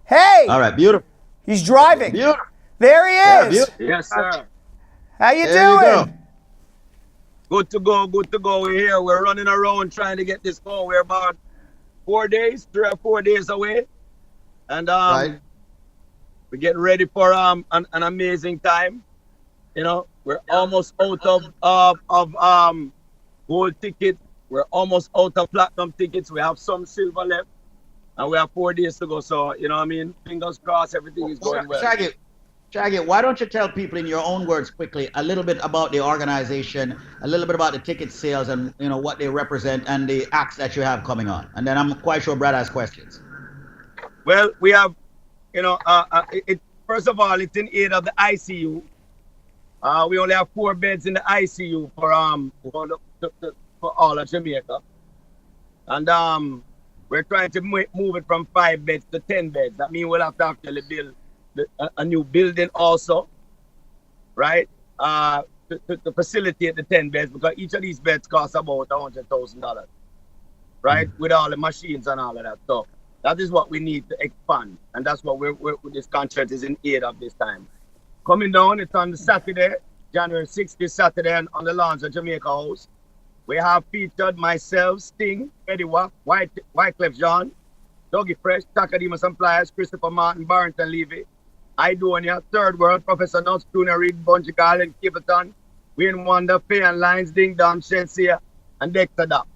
All Hey, right, beautiful. he's driving. Beautiful. There he Yeah, is. beautiful. Yes, sir. How you There you go. doing? Good to go. Good to go. We're here. We're running around trying to get this going. We're about 4 days, 3 or 4 days away, and Right. we're getting ready for an amazing time. You know, we're almost out of gold tickets. We're almost out of platinum tickets. We have some silver left, and we have 4 days to go. So you know what I mean. Fingers crossed, everything is going well. Shaggy, why don't you tell people in your own words quickly a little bit about the organization, a little bit about the ticket sales, and what they represent and the acts that you have coming on, and then I'm quite sure Brad has questions. Well, we have, first of all, it's in aid of the ICU. We only have 4 beds in the ICU for all of Jamaica, and we're trying to move it from 5 beds to 10 beds. That means we'll have to actually build a new building also, right? To facilitate the 10 beds, because each of these beds costs about $100,000, right? With all the machines and all of that. So that is what we need to expand, and that's what this concert is in aid of this time. Coming down, it's on the Saturday, January 6th, this Saturday, on the lawns of Jamaica House. We have featured myself, Sting, Eddie Waff, Wyclef Jean, Dougie Fresh, Takadima Sampliers, Christopher Martin, Barrington Levy, Idonia, Third World, Professor Nuts, Tuna Reed, Bungie Garland, Kiverton, Wayne Wonder, Faye and Lines, Ding Dong, Shensia, and Dexter Duck.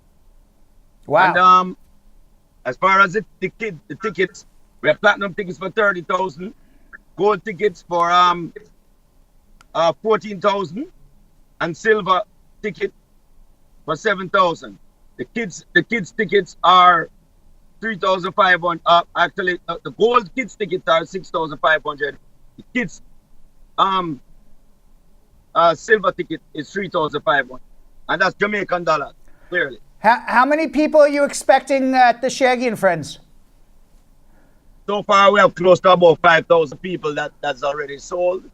Wow. And as far as the tickets, we have platinum tickets for 30,000, gold tickets for 14,000, and silver ticket for 7,000. The kids tickets are 3,500. Actually, the gold kids tickets are 6,500. The kids silver ticket is 3,500, and that's Jamaican dollars, clearly. How many people are you expecting at the Shaggy and Friends? So far, we have close to about 5,000 people that's already sold. We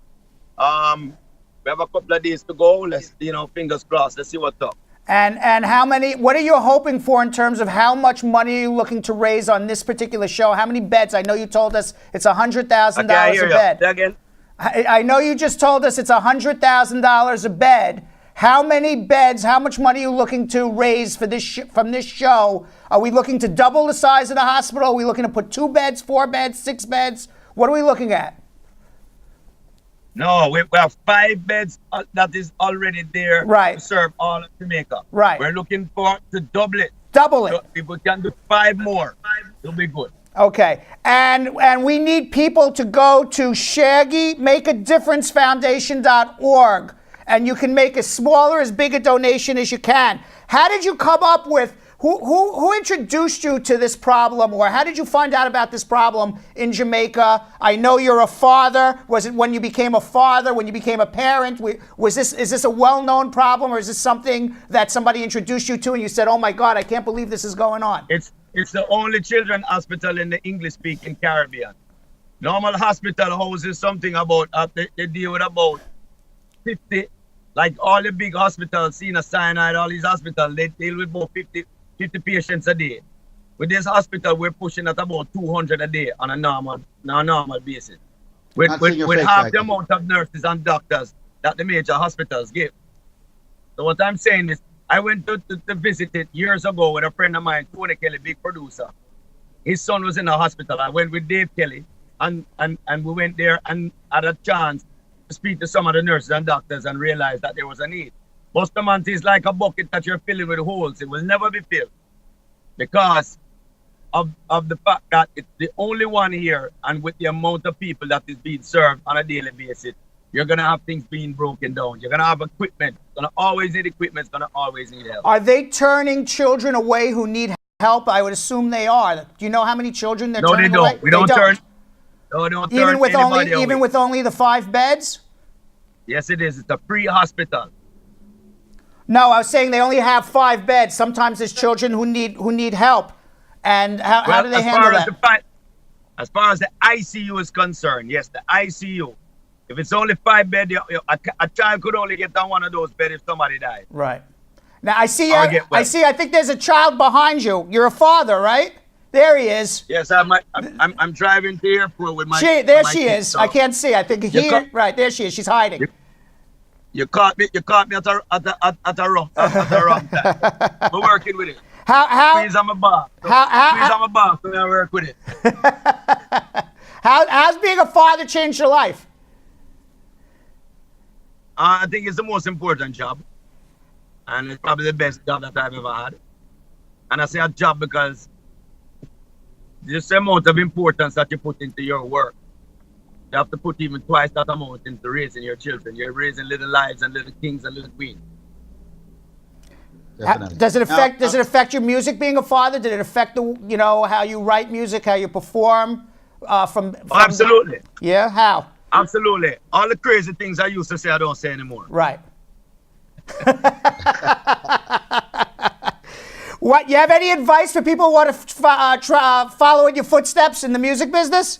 have a couple of days to go. Let's, fingers crossed. Let's see what's up. And how many, what are you hoping for in terms of how much money are you looking to raise on this particular show? How many beds? I know you told us it's $100,000 a bed. Say again. I know you just told us it's $100,000 a bed. How many beds, how much money are you looking to raise for this from this show? Are we looking to double the size of the hospital? Are we looking to put 2 beds, 4 beds, 6 beds? What are we looking at? No, we have 5 beds that is already there Right. to serve all of Jamaica. Right. We're looking for to double it. Double it. So if we can do 5 more, it'll be good. Okay, and we need people to go to ShaggyMakeADifferenceFoundation.org, and you can make as small or as big a donation as you can. How did you come up with, who introduced you to this problem, or how did you find out about this problem in Jamaica? I know you're a father. Was it when you became a father, when you became a parent? Is this a well-known problem, or is this something that somebody introduced you to and you said, oh my God, I can't believe this is going on? It's the only children's hospital in the English-speaking Caribbean. Normal hospital houses something about, they deal with about 50, like all the big hospitals, Sinai, all these hospitals, they deal with about 50 patients a day. With this hospital, we're pushing at about 200 a day on a normal basis. With half the amount of nurses and doctors that the major hospitals give. So what I'm saying is, I went to visit it years ago with a friend of mine, Tony Kelly, big producer. His son was in the hospital. I went with Dave Kelly, and we went there and had a chance to speak to some of the nurses and doctors and realized that there was a need. Bustamante is like a bucket that you're filling with holes. It will never be filled because of the fact that it's the only one here, and with the amount of people that is being served on a daily basis, you're going to have things being broken down. You're going to have equipment. You're going to always need equipment. It's going to always need help. Are they turning children away who need help? I would assume they are. Do you know how many children they're turning away? No, they don't. No, they don't turn anybody away. Even with only the 5 beds? Yes, it is. It's a free hospital. No, I was saying they only have 5 beds. Sometimes there's children who need help. And how do they handle that? As far as the ICU is concerned, yes, the ICU. If it's only 5 beds, a child could only get on one of those beds if somebody died. Right. Now I think there's a child behind you. You're a father, right? There he is. Yes, I'm driving to the airport with my. There my she kids, is. so I can't see. I think here. Right there she is. She's hiding. You caught me. You caught me at a wrong time. We're working with it. Squeeze on my boss. Squeeze on my boss. So I work with it. How's being a father changed your life? I think it's the most important job, and it's probably the best job that I've ever had. And I say a job because just the amount of importance that you put into your work, you have to put even twice that amount into raising your children. You're raising little lives and little kings and little queens. Definitely. Does it affect your music being a father? Did it affect how you write music, how you perform? Absolutely. Yeah. How? Absolutely. All the crazy things I used to say, I don't say anymore. Right. What? You have any advice for people who want to follow in your footsteps in the music business?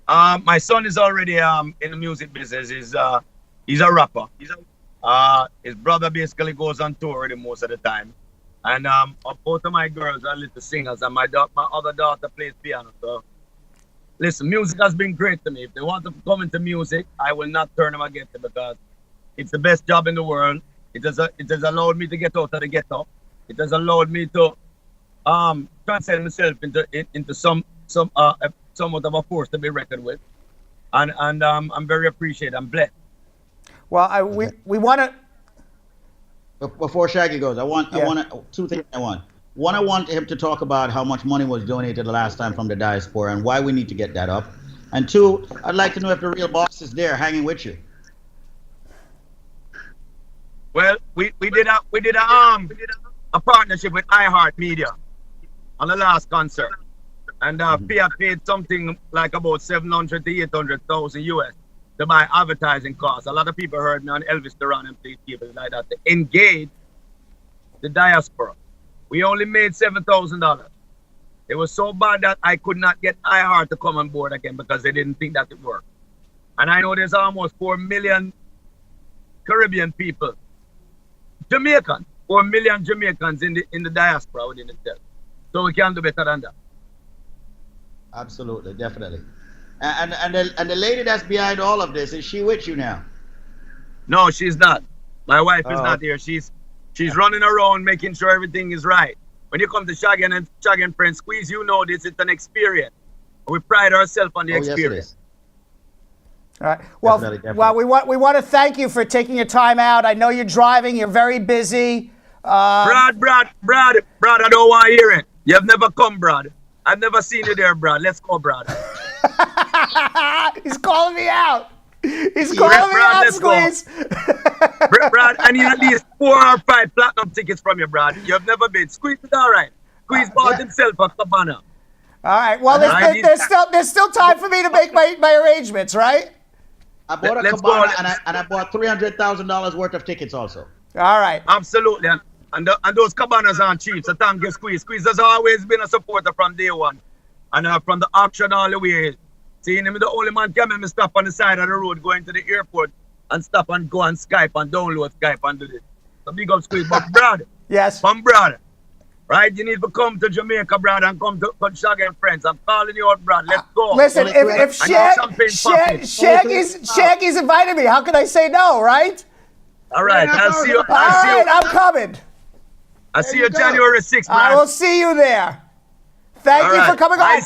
My son is already in the music business. He's a rapper. His brother basically goes on tour with him most of the time. And both of my girls are little singers, and my other daughter plays piano. So, listen, music has been great to me. If they want to come into music, I will not turn them against it because it's the best job in the world. It has allowed me to get out of the ghetto. It has allowed me to transcend myself into somewhat of a force to be reckoned with, and I'm very appreciative. I'm blessed. Well, we want to. Before Shaggy goes, I want two things. One, I want him to talk about how much money was donated the last time from the diaspora and why we need to get that up. And two, I'd like to know if the real boss is there hanging with you. Well, we did a partnership with iHeartMedia on the last concert, and Pia paid something like about 700 to 800,000 US to buy advertising costs. A lot of people heard me on Elvis Duran and Please Keep It like that to engage the diaspora. We only made $7,000. It was so bad that I could not get iHeart to come on board again because they didn't think that it worked. And I know there's almost 4 million Caribbean people, Jamaicans, 4 million Jamaicans in the diaspora within itself. So we can do better than that. Absolutely, definitely. And the lady that's behind all of this, is she with you now? No, she's not. My wife is not here. She's running around making sure everything is right. When you come to Shaggy and Friends, Squeeze, you know this, it's an experience. We pride ourselves on the experience. All right. Well, Definitely. well, we want to thank you for taking your time out. I know you're driving. You're very busy. Brad, I don't want to hear it. You have never come, Brad. I've never seen you there, Brad. Let's go, Brad. He's calling me out. He's calling me out, Squeeze. Brad, I need at least 4 or 5 platinum tickets from you, Brad. You have never been. Squeeze is all right. Squeeze bought himself a cabana. All right. Well, there's still time for me to make my arrangements, right? I bought a cabana and I bought $300,000 worth of tickets also. All right. Absolutely. And those cabanas aren't cheap, so thank you, Squeeze. Squeeze has always been a supporter from day one. And from the auction all the way. Seeing him, the only man can make me stop on the side of the road going to the airport and stop and go on Skype and download Skype and do this. So big up Squeeze. But Brad, yes, from Brad, right? You need to come to Jamaica, Brad, and come to Shaggy and Friends. I'm calling you out, Brad. Let's go. Listen, if Shaggy's invited me, how can I say no, right? All right, I'll see you. All right, I'm coming. I'll see you January 6th, Brad. I will see you there. Thank you for coming on.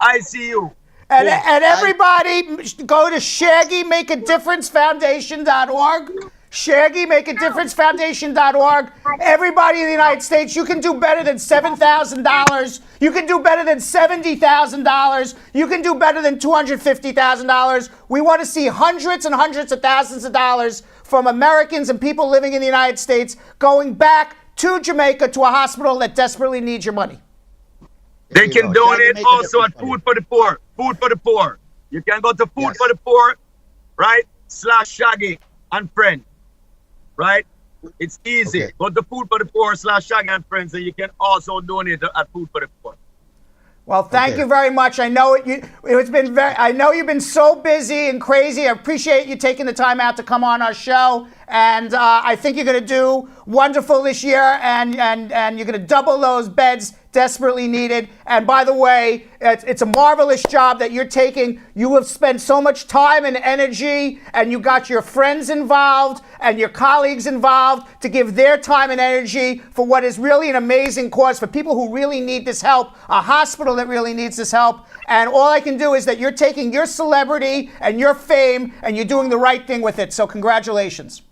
I see you. And everybody, go to ShaggyMakeADifferenceFoundation.org. ShaggyMakeADifferenceFoundation.org. Everybody in the United States, you can do better than $7,000. You can do better than $70,000. You can do better than $250,000. We want to see hundreds and hundreds of thousands of dollars from Americans and people living in the United States going back to Jamaica to a hospital that desperately needs your money. They can donate also at Food for the Poor. Food for the Poor. You can go to Food for the Poor, right? /Shaggy and Friends, right? It's easy. Okay. Go to Food for the Poor /Shaggy and Friends, and you can also donate at Food for the Poor. Well, thank you very much. I know I know you've been so busy and crazy. I appreciate you taking the time out to come on our show, and I think you're going to do wonderful this year, and you're going to double those beds desperately needed. And by the way, it's a marvelous job that you're taking. You have spent so much time and energy, and you got your friends involved and your colleagues involved to give their time and energy for what is really an amazing cause for people who really need this help, a hospital that really needs this help. And all I can do is that you're taking your celebrity and your fame and you're doing the right thing with it. So congratulations.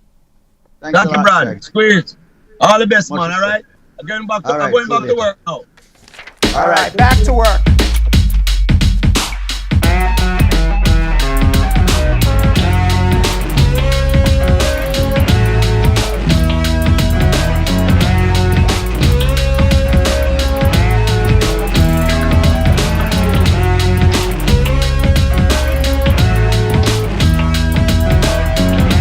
Thanks Thank a you, lot, Brad. Shaggy. Squeeze. All the best, Much man. All respect. right. I'm going back to, All right, I'm going see you back to later. work now. All right, back to work.